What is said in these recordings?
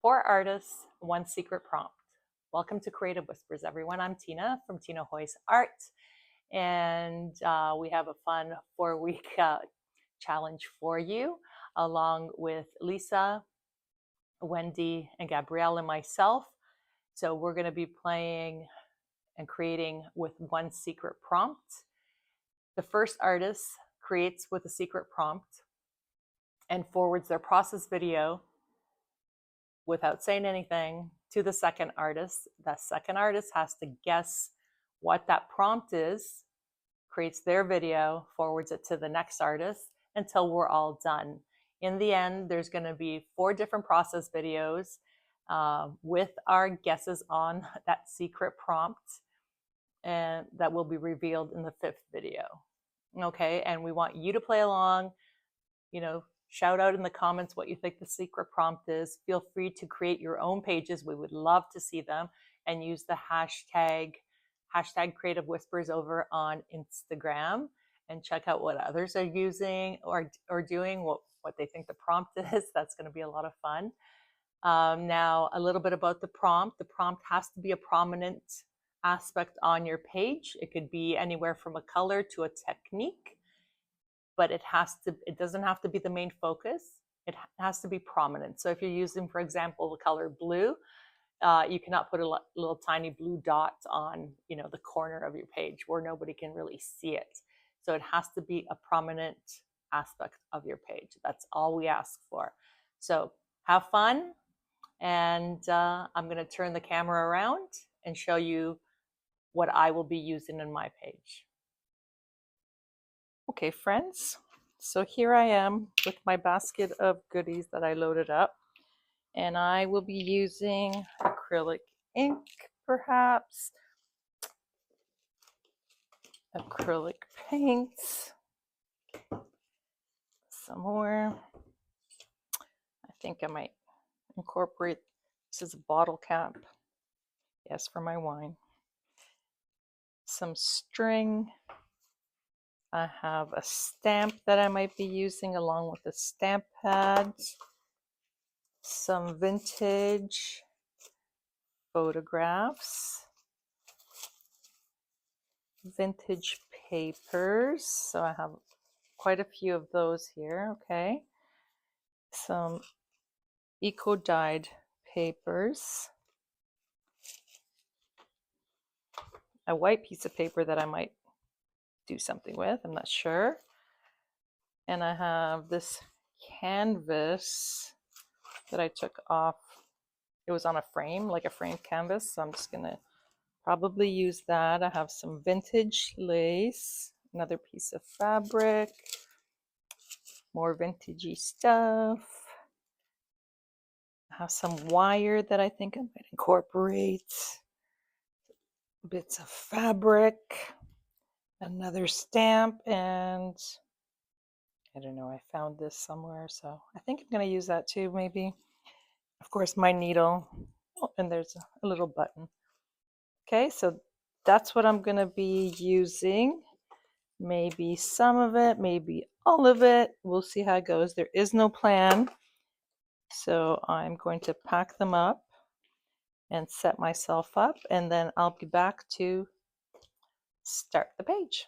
4 artists, 1 secret prompt. Welcome to Creative Whispers, everyone. I'm Tina from Tina Hoy's Art, and we have a fun 4-week challenge for you, along with Lisa, Wendy, and Gabrielle and myself. So we're going to be playing and creating with 1 secret prompt. The first artist creates with a secret prompt and forwards their process video without saying anything to the second artist. The second artist has to guess what that prompt is, creates their video, forwards it to the next artist until we're all done. In the end, there's going to be 4 different process videos with our guesses on that secret prompt, and that will be revealed in the 5th video. Okay, and we want you to play along, shout out in the comments what you think the secret prompt is. Feel free to create your own pages. We would love to see them, and use the hashtag Creative Whispers over on Instagram, and check out what others are using or doing, what they think the prompt is. That's going to be a lot of fun. Now, a little bit about the prompt. The prompt has to be a prominent aspect on your page. It could be anywhere from a color to a technique, but it doesn't have to be the main focus. It has to be prominent. So if you're using, for example, the color blue, you cannot put a little tiny blue dot on, the corner of your page where nobody can really see it. So it has to be a prominent aspect of your page. That's all we ask for. So have fun, and I'm going to turn the camera around and show you what I will be using in my page. Okay, friends, so here I am with my basket of goodies that I loaded up, and I will be using acrylic ink, perhaps, acrylic paints, some more. I think I might incorporate, this is a bottle cap, yes, for my wine, some string. I have a stamp that I might be using along with the stamp pads, some vintage photographs, vintage papers. So I have quite a few of those here, okay. Some eco-dyed papers, a white piece of paper that I might do something with, I'm not sure. And I have this canvas that I took off. It was on a frame, like a framed canvas, so I'm just gonna probably use that. I have some vintage lace, another piece of fabric, more vintagey stuff. I have some wire that I think I might incorporate, bits of fabric, another stamp, and I don't know, I found this somewhere, so I think I'm going to use that too, maybe. Of course, my needle. Oh, and there's a little button. Okay, so that's what I'm going to be using. Maybe some of it, maybe all of it. We'll see how it goes. There is no plan. So I'm going to pack them up and set myself up, and then I'll be back to start the page.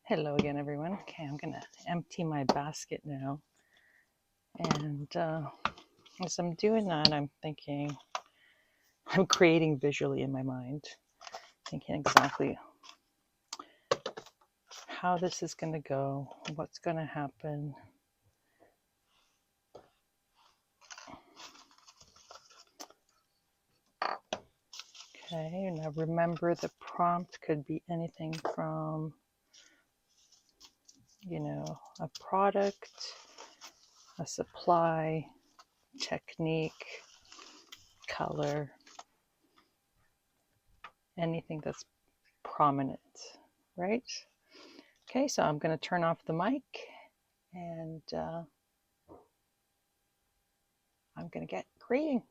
Hello again, everyone. Okay, I'm going to empty my basket now. And as I'm doing that, I'm creating visually in my mind, thinking exactly how this is going to go, what's going to happen. Okay, now remember, the prompt could be anything from, a product, a supply, technique, color, anything that's prominent, right? Okay, so I'm going to turn off the mic, and I'm going to get creating.